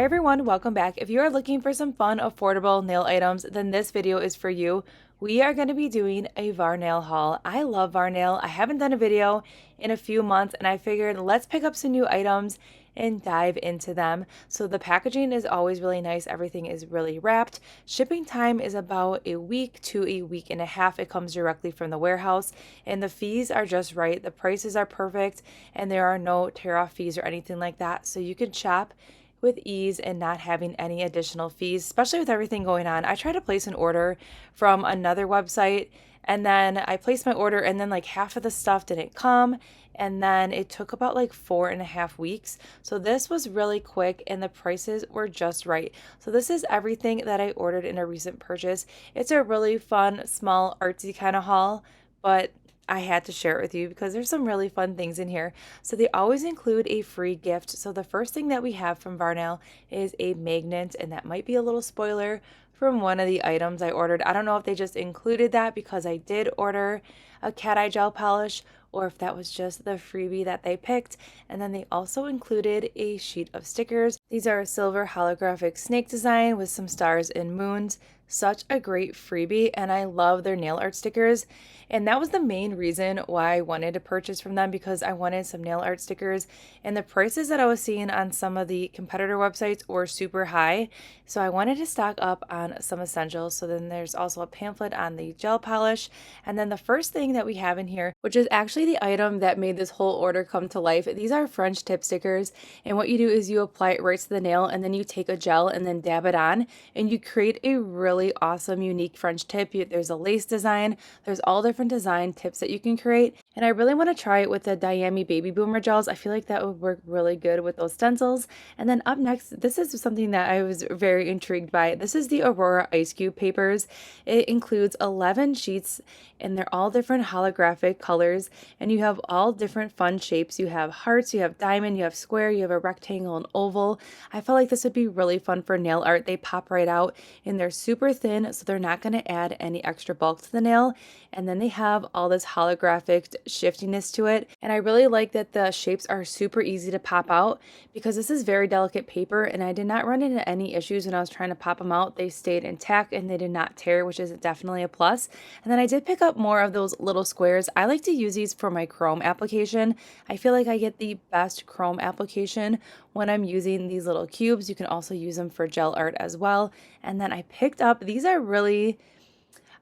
everyone, welcome back. If you are looking for some fun, affordable nail items, then this video is for you. We are going to be doing a Varnail haul. I love Varnail. I haven't done a video in a few months and I figured let's pick up some new items and dive into them. So the packaging is always really nice. Everything is really wrapped. Shipping time is about a week to a week and a half. It comes directly from the warehouse and the fees are just right. The prices are perfect and there are no tear off fees or anything like that. So you can shop with ease and not having any additional fees, especially with everything going on. I tried to place an order from another website and then I placed my order and then like half of the stuff didn't come and then it took about like 4.5 weeks. So this was really quick and the prices were just right. So this is everything that I ordered in a recent purchase. It's a really fun, small, artsy kind of haul, but I had to share it with you because there's some really fun things in here. So they always include a free gift. So the first thing that we have from Varnail is a magnet, and that might be a little spoiler from one of the items I ordered. I don't know if they just included that because I did order a cat eye gel polish or if that was just the freebie that they picked. And then they also included a sheet of stickers. These are a silver holographic snake design with some stars and moons. Such a great freebie, and I love their nail art stickers. And that was the main reason why I wanted to purchase from them, because I wanted some nail art stickers and the prices that I was seeing on some of the competitor websites were super high. So I wanted to stock up on some essentials. So then there's also a pamphlet on the gel polish. And then the first thing that we have in here, which is actually the item that made this whole order come to life. These are French tip stickers. And what you do is you apply it right to the nail and then you take a gel and then dab it on and you create a really awesome, unique French tip. There's a lace design. There's all different design tips that you can create. And I really want to try it with the Diami Baby Boomer gels. I feel like that would work really good with those stencils. And then up next, this is something that I was very intrigued by. This is the Aurora Ice Cube papers. It includes 11 sheets and they're all different holographic colors and you have all different fun shapes. You have hearts, you have diamond, you have square, you have a rectangle and oval. I felt like this would be really fun for nail art. They pop right out and they're super thin, so they're not going to add any extra bulk to the nail. And then they have all this holographic shiftiness to it. And I really like that the shapes are super easy to pop out because this is very delicate paper and I did not run into any issues when I was trying to pop them out. They stayed intact and they did not tear, which is definitely a plus. And then I did pick up more of those little squares. I like to use these for my chrome application. I feel like I get the best chrome application when I'm using these little cubes. You can also use them for gel art as well. And then I picked up, these are really,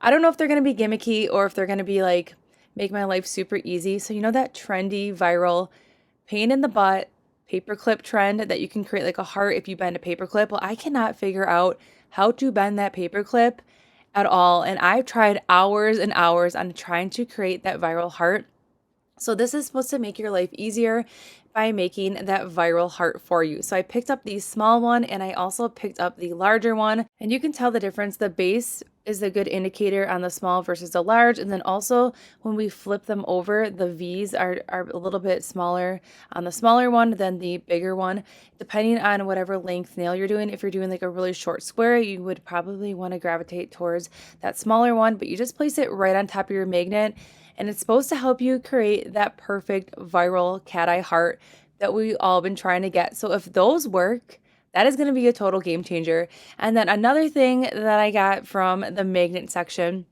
I don't know if they're going to be gimmicky or if they're going to be like, make my life super easy. So you know that trendy viral pain in the butt paperclip trend that you can create like a heart if you bend a paperclip? Well, I cannot figure out how to bend that paperclip at all. And I've tried hours and hours on trying to create that viral heart. So this is supposed to make your life easier by making that viral heart for you. So I picked up the small one and I also picked up the larger one. And you can tell the difference. The base is a good indicator on the small versus the large. And then also when we flip them over, the V's are a little bit smaller on the smaller one than the bigger one, depending on whatever length nail you're doing. If you're doing like a really short square, you would probably want to gravitate towards that smaller one, but you just place it right on top of your magnet. And it's supposed to help you create that perfect viral cat eye heart that we've all been trying to get. So if those work, that is going to be a total game changer. And then another thing that I got from the magnet section,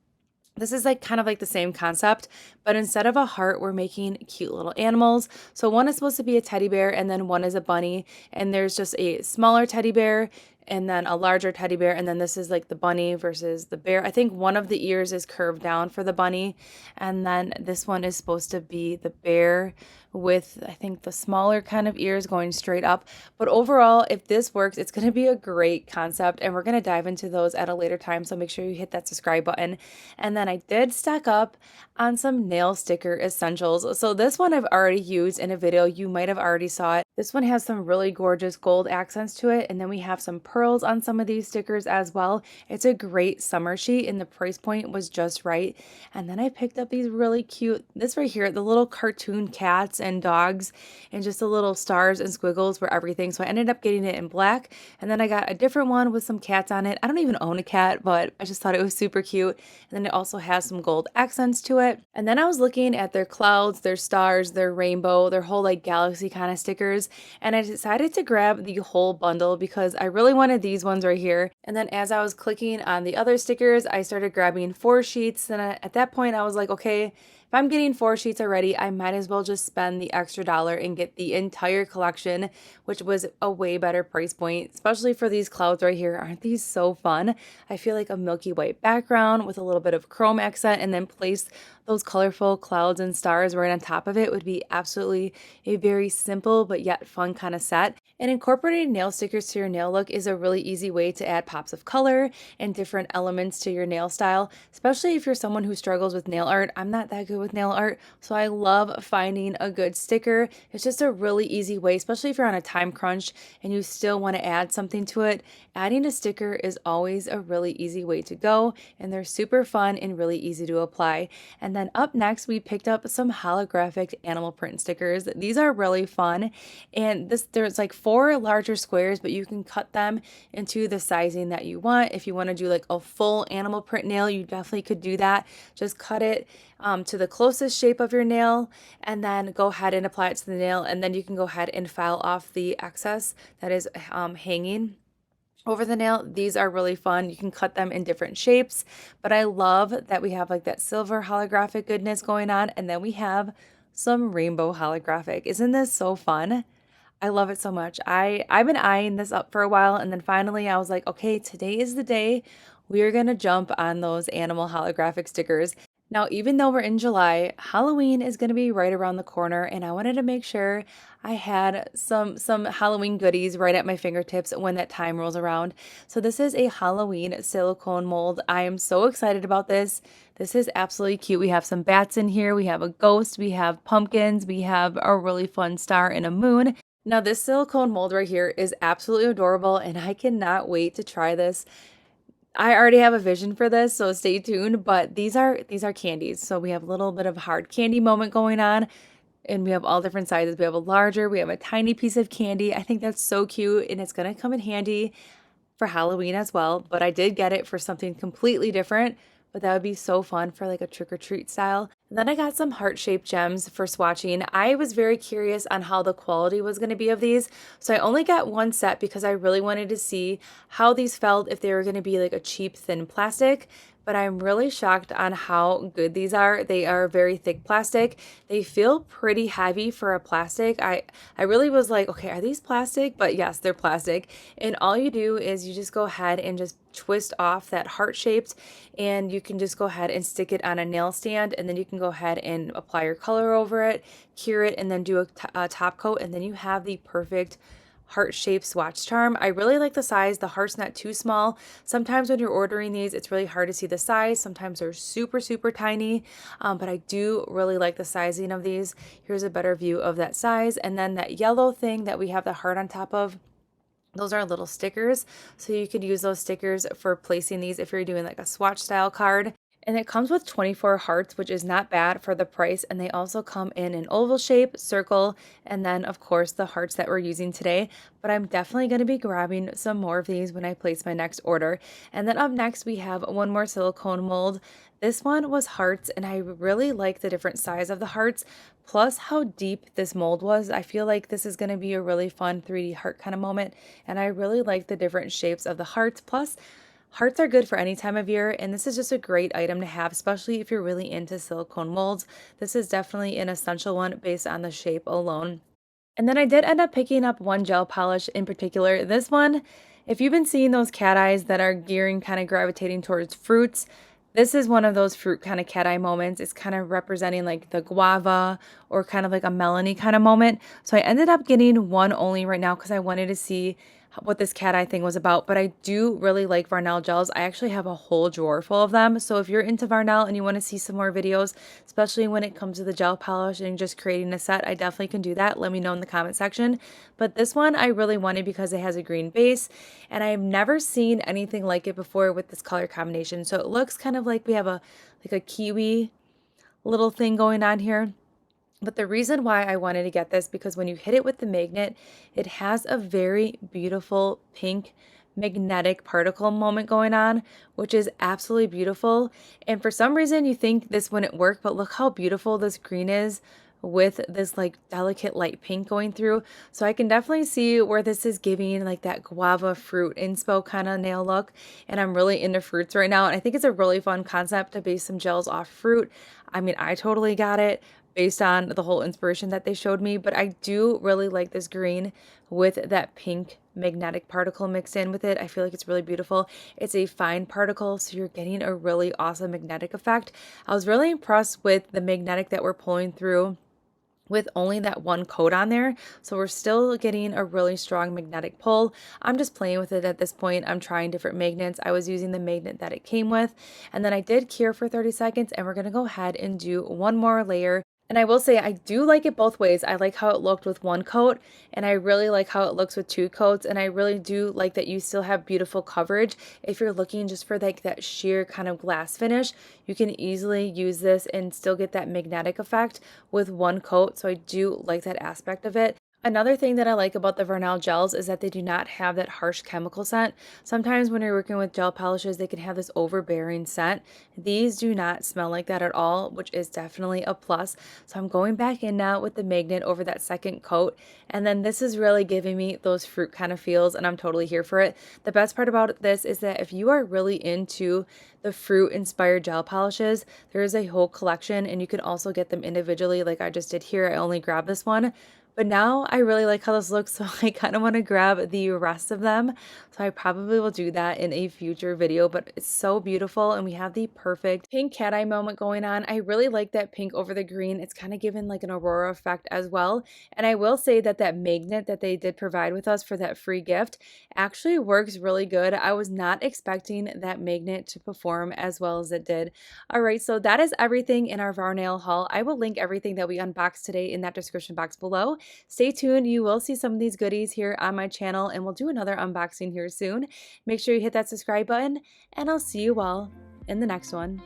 this is like kind of like the same concept, but instead of a heart, we're making cute little animals. So one is supposed to be a teddy bear and then one is a bunny. And there's just a smaller teddy bear and then a larger teddy bear, and then this is like the bunny versus the bear. I think one of the ears is curved down for the bunny, and then this one is supposed to be the bear with, I think, the smaller kind of ears going straight up. But overall, if this works, it's going to be a great concept, and we're going to dive into those at a later time, so make sure you hit that subscribe button. And then I did stack up on some nail sticker essentials. So this one I've already used in a video. You might have already saw it. This one has some really gorgeous gold accents to it, and then we have some pearls on some of these stickers as well. It's a great summer sheet and the price point was just right. And then I picked up these really cute, this right here, the little cartoon cats and dogs and just the little stars and squiggles were everything. So I ended up getting it in black, and then I got a different one with some cats on it. I don't even own a cat, but I just thought it was super cute. And then it also has some gold accents to it. And then I was looking at their clouds, their stars, their rainbow, their whole like galaxy kind of stickers, and I decided to grab the whole bundle because I really wanted these ones right here. And then as I was clicking on the other stickers, I started grabbing 4 sheets. And at that point I was like, okay, if I'm getting 4 sheets already, I might as well just spend the extra dollar and get the entire collection, which was a way better price point, especially for these clouds right here. Aren't these so fun? I feel like a milky white background with a little bit of chrome accent, and then place those colorful clouds and stars right on top of it would be absolutely a very simple but yet fun kind of set. And incorporating nail stickers to your nail look is a really easy way to add pops of color and different elements to your nail style, especially if you're someone who struggles with nail art. I'm not that good with nail art, so I love finding a good sticker. It's just a really easy way, especially if you're on a time crunch and you still want to add something to it. Adding a sticker is always a really easy way to go, and they're super fun and really easy to apply. And then up next, we picked up some holographic animal print stickers. These are really fun, and there's like 4 larger squares, but you can cut them into the sizing that you want. If you want to do like a full animal print nail, you definitely could do that. Just cut it to the closest shape of your nail, and then go ahead and apply it to the nail, and then you can go ahead and file off the excess that is hanging over the nail. These are really fun. You can cut them in different shapes, but I love that we have like that silver holographic goodness going on, and then we have some rainbow holographic. Isn't this so fun? I love it so much. I've been eyeing this up for a while, and then finally I was like, okay, today is the day we are going to jump on those animal holographic stickers. Now, even though we're in July, Halloween is going to be right around the corner, and I wanted to make sure I had some Halloween goodies right at my fingertips when that time rolls around. So this is a Halloween silicone mold. I am so excited about this. This is absolutely cute. We have some bats in here. We have a ghost. We have pumpkins. We have a really fun star and a moon. Now, this silicone mold right here is absolutely adorable, and I cannot wait to try this. I already have a vision for this, so stay tuned, but these are candies. So we have a little bit of hard candy moment going on, and we have all different sizes. We have a larger, we have a tiny piece of candy. I think that's so cute, and it's going to come in handy for Halloween as well, but I did get it for something completely different. But that would be so fun for like a trick-or-treat style. And then I got some heart-shaped gems for swatching. I was very curious on how the quality was going to be of these, so I only got one set because I really wanted to see how these felt, if they were going to be like a cheap thin plastic. But I'm really shocked on how good these are. They are very thick plastic. They feel pretty heavy for a plastic. I really was like, okay, are these plastic? But yes, they're plastic. And all you do is you just go ahead and just twist off that heart shaped, and you can just go ahead and stick it on a nail stand, and then you can go ahead and apply your color over it, cure it, and then do a top coat, and then you have the perfect heart-shaped swatch charm. I really like the size. The heart's not too small. Sometimes when you're ordering these, it's really hard to see the size. Sometimes they're super, super tiny, but I do really like the sizing of these. Here's a better view of that size. And then that yellow thing that we have the heart on top of, those are little stickers. So you could use those stickers for placing these if you're doing like a swatch style card. And it comes with 24 hearts, which is not bad for the price. And they also come in an oval shape, circle, and then of course the hearts that we're using today. But I'm definitely going to be grabbing some more of these when I place my next order. And then up next we have one more silicone mold. This one was hearts, and I really like the different size of the hearts, plus how deep this mold was. I feel like this is going to be a really fun 3D heart kind of moment. And I really like the different shapes of the hearts, plus hearts are good for any time of year, and this is just a great item to have, especially if you're really into silicone molds. This is definitely an essential one based on the shape alone. And then I did end up picking up one gel polish in particular. This one, if you've been seeing those cat eyes that are gearing, kind of gravitating towards fruits, this is one of those fruit kind of cat eye moments. It's kind of representing like the guava or kind of like a melony kind of moment. So I ended up getting one only right now because I wanted to see what this cat eye thing was about, but I do really like Varnail gels. I actually have a whole drawer full of them. So if you're into Varnail and you want to see some more videos, especially when it comes to the gel polish and just creating a set, I definitely can do that. Let me know in the comment section. But this one I really wanted because it has a green base, and I've never seen anything like it before with this color combination. So it looks kind of like we have a kiwi little thing going on here. But the reason why I wanted to get this, because when you hit it with the magnet, it has a very beautiful pink magnetic particle moment going on, which is absolutely beautiful. And for some reason you think this wouldn't work, but look how beautiful this green is with this like delicate light pink going through. So I can definitely see where this is giving like that guava fruit inspo kind of nail look. And I'm really into fruits right now. And I think it's a really fun concept to base some gels off fruit. I mean, I totally got it based on the whole inspiration that they showed me, but I do really like this green with that pink magnetic particle mixed in with it. I feel like it's really beautiful. It's a fine particle, so you're getting a really awesome magnetic effect. I was really impressed with the magnetic that we're pulling through with only that one coat on there. So we're still getting a really strong magnetic pull. I'm just playing with it at this point. I'm trying different magnets. I was using the magnet that it came with, and then I did cure for 30 seconds, and we're going to go ahead and do one more layer. And I will say I do like it both ways. I like how it looked with one coat, and I really like how it looks with two coats, and I really do like that you still have beautiful coverage. If you're looking just for like that sheer kind of glass finish, you can easily use this and still get that magnetic effect with one coat. So I do like that aspect of it. Another thing that I like about the Varnail gels is that they do not have that harsh chemical scent. Sometimes when you're working with gel polishes, they can have this overbearing scent. These do not smell like that at all, which is definitely a plus. So I'm going back in now with the magnet over that second coat. And then this is really giving me those fruit kind of feels, and I'm totally here for it. The best part about this is that if you are really into the fruit inspired gel polishes, there is a whole collection, and you can also get them individually like I just did here. I only grabbed this one. But now I really like how this looks, so I kind of want to grab the rest of them. So I probably will do that in a future video, but it's so beautiful, and we have the perfect pink cat eye moment going on. I really like that pink over the green. It's kind of given like an Aurora effect as well. And I will say that that magnet that they did provide with us for that free gift actually works really good. I was not expecting that magnet to perform as well as it did. All right, so that is everything in our Varnail haul. I will link everything that we unboxed today in that description box below. Stay tuned. You will see some of these goodies here on my channel, and we'll do another unboxing here soon. Make sure you hit that subscribe button, and I'll see you all in the next one.